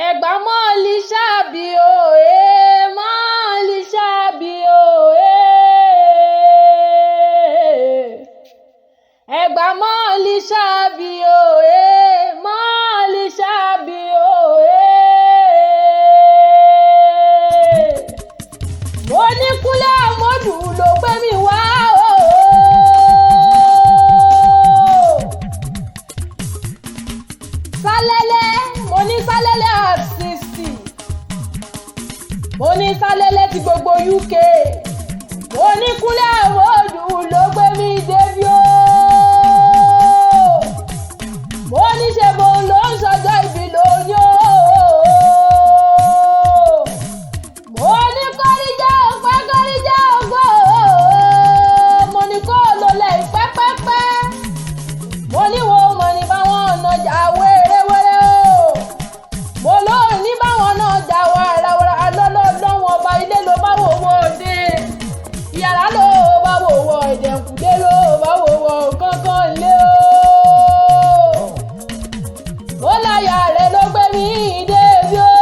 Egba mọ́ọ̀lì ṣáàbì o, mọ́ọ̀lì ṣáàbì o, Egba mọ́ọ̀lì ṣáàbì o, mọ́ọ̀lì ṣáàbì o, mo ní Kúnlé Àmọ́dù ló gbé mi wá o. Sálẹ́lẹ́, mo ní Sálẹ́lẹ́ àṣìṣì, mo ní Sálẹ́lẹ́ ti gbogbo UK, mo ní Kúnlé Àmọ́dù ló gbé mi débi o. Mo ní ṣe mo ló ń ṣọjọ́ ìbí lóní o. Mo ní kọ́ríjẹ́ ọ̀pẹ́ kọ́ríjẹ́ ọgbọ́ o. Mo ní kó lò lẹ̀ pẹ́pẹ́pẹ́. Mo ní wo mọ̀ ní báwọn ọ̀nà jà wéréwéré o. Mo ló ní báwọn náà jà wàràwàrà lọ́lọ́lọ́wọ́ ọba ilé ló bá wò wọ́ òde. Yàrá ló bá wò wọ́ ìdẹ̀kùdé ló bá wò wọ́ kánkán lé o. Ó láyà rẹ̀ ló gbé mi débi o.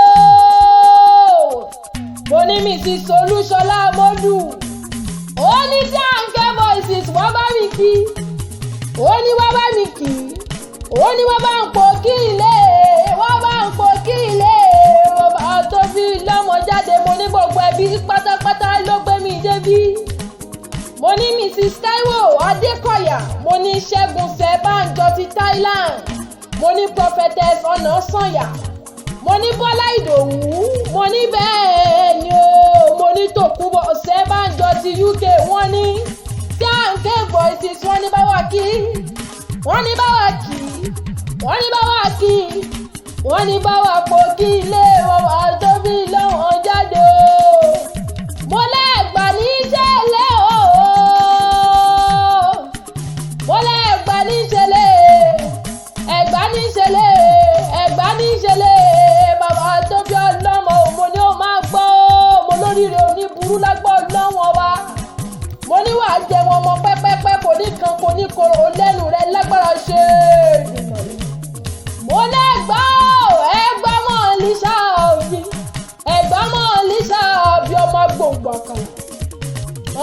Mo ní Mrs. Olúṣọlá Àmọ́dù. Ó ní tí à ń kẹ́ voices wọ́n bá mi kí. Ó ní wọ́n bá mi kí. Ó ní wọ́n bá ń pò kí ilé. Wọ́n bá ń pò kí ilé. Wọ́n bá tó fi lọ́mọ jáde. Mo ní gbogbo ẹbí pátápátá ló gbé mi débi. Mo ní Mrs. Taiwo Adékọ̀yà. Mo ní Ṣẹ́gun Ṣẹ̀bánjọ ti Thailand. Mo ní Prophetess Ọ̀nàsànyà. Mo ní Bọ́lá Ìdòwú. Mo ní bẹ́ẹ̀ ni o. Mo ní Tòkunbọ̀ Ṣẹ̀bánjọ ti UK. Wọ́n ní tí à ń ké voices wọ́n ní bá wà kí. Wọ́n ní bá wà kí. Wọ́n ní bá wà kí. Wọ́n ní bá wà pò kí ilé wọn wà tó bí lọ́wọ́n jáde o. Mo lẹ́ẹ̀gbà ní ìṣẹ̀lẹ̀ o. Mo lẹ́ẹ̀gbà ní ìṣẹ̀lẹ̀. Ẹ̀gbá ní ìṣẹ̀lẹ̀. Ẹ̀gbá ní ìṣẹ̀lẹ̀. Bàbá tó bí ọlọ́mọ mo ní ó máa gbọ́. Mo lóríire oníburú lágbọ́ ọlọ́wọ́n wa. Mo ní wàá jẹ wọn mọ pẹ́pẹ́pẹ́ kò ní kan kò ní koro lẹ́nu rẹ lágbára ṣe. Mo lẹ́gbà ó Egba mọ́ọ̀lì ṣáàbì. Egba mọ́ọ̀lì ṣáàbì ọmọ gbòǹgbò kan.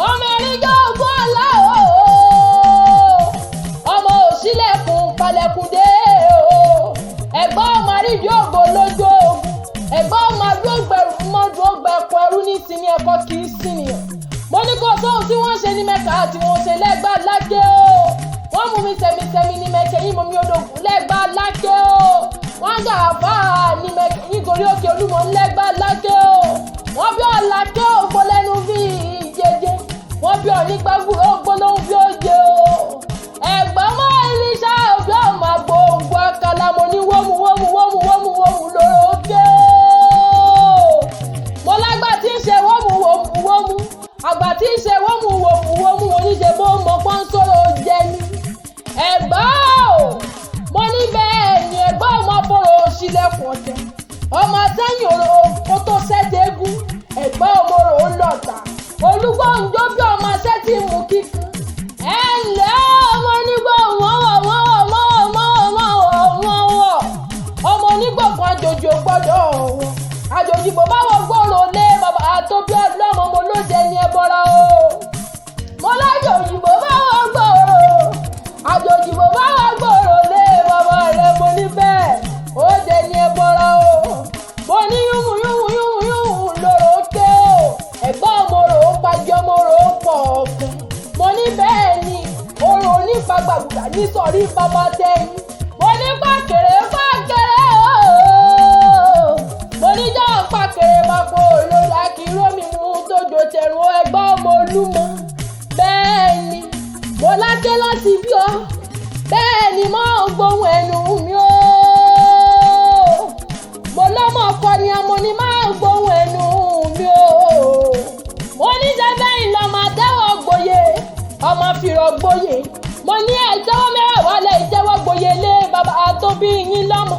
Ọmọ ẹ̀ríjọ́ ogún ọ̀la o. Ọmọ òṣìlẹ̀kùn palẹ̀kùn dé o. Egba ọmọ àrídìí ògo lójú ogun. Egba ọmọ àdúgbẹ̀rù mọ́dún ọgbẹ̀kọ̀ ẹrú ní sinmi ẹ̀kọ́ kì í sìnìyàn. Mo ní kó sóhun tí wọ́n ṣe ní Mẹ́kà àti wọ́n ṣe lẹ́gbà lákè o. Wọ́n mú mi sẹ̀mísẹ̀mí ní Mẹ́kà yín mú mi odògùn lẹ́gbà lákè o. Wọ́n jà fà á ní Mẹ́kà yín gorí òkè Olúmọ lẹ́gbà lákè o. Wọ́n bí ọ̀la ké ògbó lẹ́nu bí ìjẹjẹ. Wọ́n bí ọ̀ní gbàgbúrò ògbó lóhun bí òjè o. Egba mọ́ọ̀lì ṣáàbì ọmọ àgbòǹgbò àkàlà mo ní wọ́mù lóró o. Mo lágbà tí ń ṣe wọ́mù. Àgbà tí ń ṣe wọ́mù oníṣe bó mọ pọ́ńsọ́rọ̀ jẹ ni. Egba o. Mo ní bẹ́ẹ̀ ni Egba ọmọ fọ̀rọ̀ òṣìlẹ̀kùn ọ̀tẹ̀. Ọmọ sẹ́yìn òrò kó tó ṣẹ́dẹ́gún. Egba ọmọ rò ó lọ́ta. Olúgbòǹjọ́ bí ọmọ ṣẹ́ ti mú kíkan. Ẹ ǹlẹ́ ọmọ onígbò wọ́n. Ọmọ onígbòkan àjòjì ò gbọ́dọ̀ wọ́n. Àjòjì bò bá wọ́n gbòòrò lé bàbá àtòbí ọlọ́mọ mo ló jẹ ní ẹbọra o. Mo lájòjì bò bá wọ́n gbòòrò. Àjòjì bò bá wọ́n gbòòrò lé bàbá rẹ̀ mo ní bẹ́ẹ̀ ó jẹ ní ẹbọra o. Mo ní yúhùn lóró ké o. Egba ọmọ rò ó pàjẹ́ ọmọ rò ó pọ̀ ọ̀kan. Mo ní bẹ́ẹ̀ ni orò onípagbàgbà nítorí bàbá tẹ́yìn. Mo ní pàkèrè o. Mo ní jọ́ pàkèrè máa kó olórí akírómi mú tójó tẹ̀rù Egba ọmọ Olúmọ. Bẹ́ẹ̀ ni mo láké láti bí ọ. Bẹ́ẹ̀ ni mo ń gbóhùn ẹnu mi o. Mo lọ́mọ ọkọ ni àmọ́ ni máa ń gbóhùn ẹnu mi o. Mo ní jẹ́bẹ́ ìlọ́mọ àtẹ́wọ̀ gboyè. Ọmọ fìrọ̀ gboyè. Mo ní ẹ̀jẹ̀wọ́ mẹ́rẹ̀ wálé ìjẹ́wọ́ gboyè lé bàbá àtòbí yín lọ́mọ.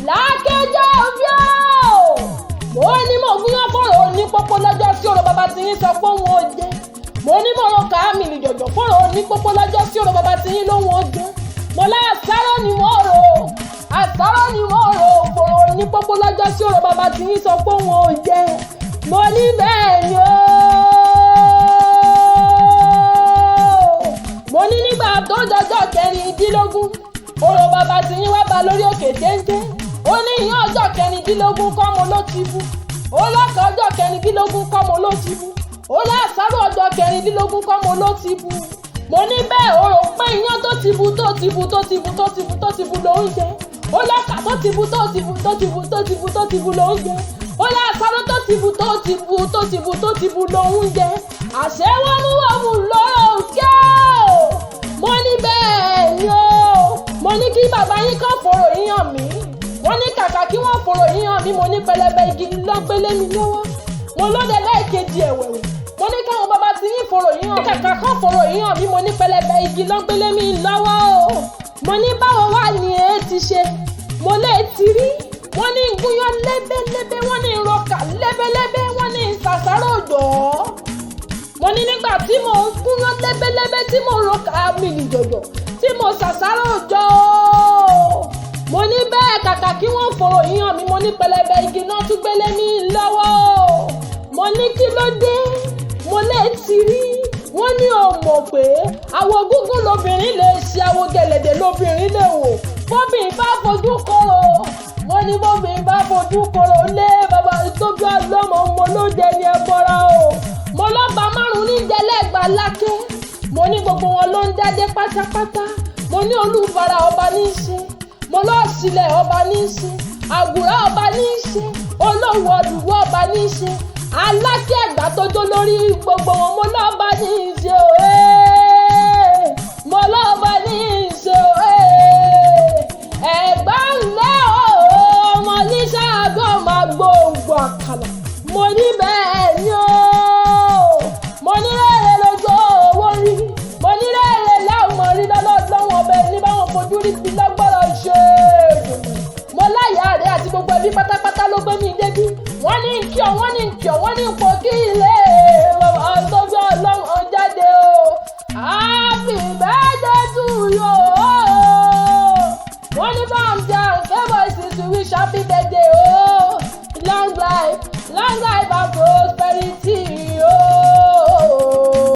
Lákẹ́jọ́ bí o. Mo ní mo gúnyán fọ̀rọ̀ ní pópó lọ́jọ́ sí ọ̀rọ̀ bàbá tí yín sọ pé òun ò jẹ́. Mo ní mo ro kàámì ní jọ̀jọ̀ fọ̀rọ̀ ní pópó lọ́jọ́ sí ọ̀rọ̀ bàbá tí yín lóhun ò jẹ́. Mo lá àsáró ni mo rò. Àsáró ni mo rò fọ̀rọ̀ ní pópó lọ́jọ́ sí ọ̀rọ̀ bàbá tí yín sọ pé òun ò jẹ mo ní bẹ́ẹ̀ ni ó. mo ní nígbà tó dọjọ́ kẹrìndínlógún ọ̀rọ̀ bàbá tí yín wá bá lórí òkè téńté ó ní ìyẹn ọjọ́ kẹrìndínlógún kọ́ mo ló ti bú ó lọ́kàn ọjọ́ kẹrìndínlógún kọ́ mo ló ti bú ó lásàrò ọjọ́ kẹrìndínlógún kọ́ mo ló ti bú. mo ní bẹ́ẹ̀ o rò pé iyán tó ti bu ló ń jẹ ó lọ́kà tó ti bu ló ń jẹ ó lásàrò tó ti bu ló ń jẹ àṣẹ wọ́múwọ́mú lọ́rọ̀ òkè o. mo ní bẹ́ẹ̀ ni o mo ní kí bàbá yín kàn fòrò yíyan mi wọ́n ní kàkà kí wọ́n fòrò yíyan mi mo ní pẹlẹbẹ igi lọ́gbélé mi lọ́wọ́ mo lóde lẹ́ẹ̀kejì ẹ̀wẹ̀wẹ̀ mo ní káwọn bàbá tí yín fòrò yíyan kàkà kàn fòrò yíyan mi mo ní pẹlẹbẹ igi lọ́gbélé mi lọ́wọ́ o. mo ní báwo wà ní ẹ ti ṣe mo lè ti rí wọ́n ní gúnyán lẹ́bẹ́lẹ́bẹ́ wọ́n ní ìrọ̀kà lẹ́bẹ́lẹ́bẹ́ wọ́n ní ìsàsárò òjò. mo ní nígbà tí mo ń gúnyán lẹ́bẹ́lẹ́bẹ́ tí mo rọ̀kà mílì jọ̀jọ̀ tí mo sàsárò òjò. mo ní bẹ́ẹ̀ kàkà kí wọ́n fòrò yíyan mi mo ní pẹlẹbẹ igi náà tún gbélé mi lọ́wọ́ o. mo ní kí ló dé mo lè ti rí wọ́n ní o mọ̀ pé àwọ̀ gúngún lobìnrin lè ṣe àwọ̀ gẹ̀lẹ̀dẹ̀ lobìnrin lè wò bóbìnrin bá fojú kóró wọ́n ní bóbìnrin bá fojú kóró lé bàbá tóbi ọlọ́mọ mo ló jẹ ní ẹbọra o. mo lọ́ba márùn-ún ní jẹlẹ́gbà lákẹ́ mo ní gbogbo wọn ló ń dádé pátápátá mo ní olúfara ọba ní í ṣe mo lọ́ọ́ sílẹ̀ ọba ní í ṣe àgùrá ọba ní í ṣe olówó ọdùwọ́ ọba ní í ṣe alákẹ́ Ẹ̀gbá tó jó lórí gbogbo wọn mo lọ́ba ní í ṣe o mo lọ́ba ní í ṣe o Ẹ̀gbá ńlẹ́ o ọmọ níṣẹ́ àgọ́ máa gbòǹgbò àkàlà mo ní bẹ́ẹ̀ ni o. mo ní rẹ́rẹ́ lójú owó rí mo ní rẹ́rẹ́ láwọn rí lọ́wọ́ ọbẹ̀ ní báwọn fojú rí bí lágbára ṣe mo láyà rẹ̀ àti gbogbo ẹbí pátápátá ló gbé mi débi wọ́n ní kí ọ wọ́n ní ipò kí ilé ọ̀tọ́jú ọlọ́run jáde o. happy birthday to you wọ́n ní báńkì voices to wish happy birthday o. long life and prosperity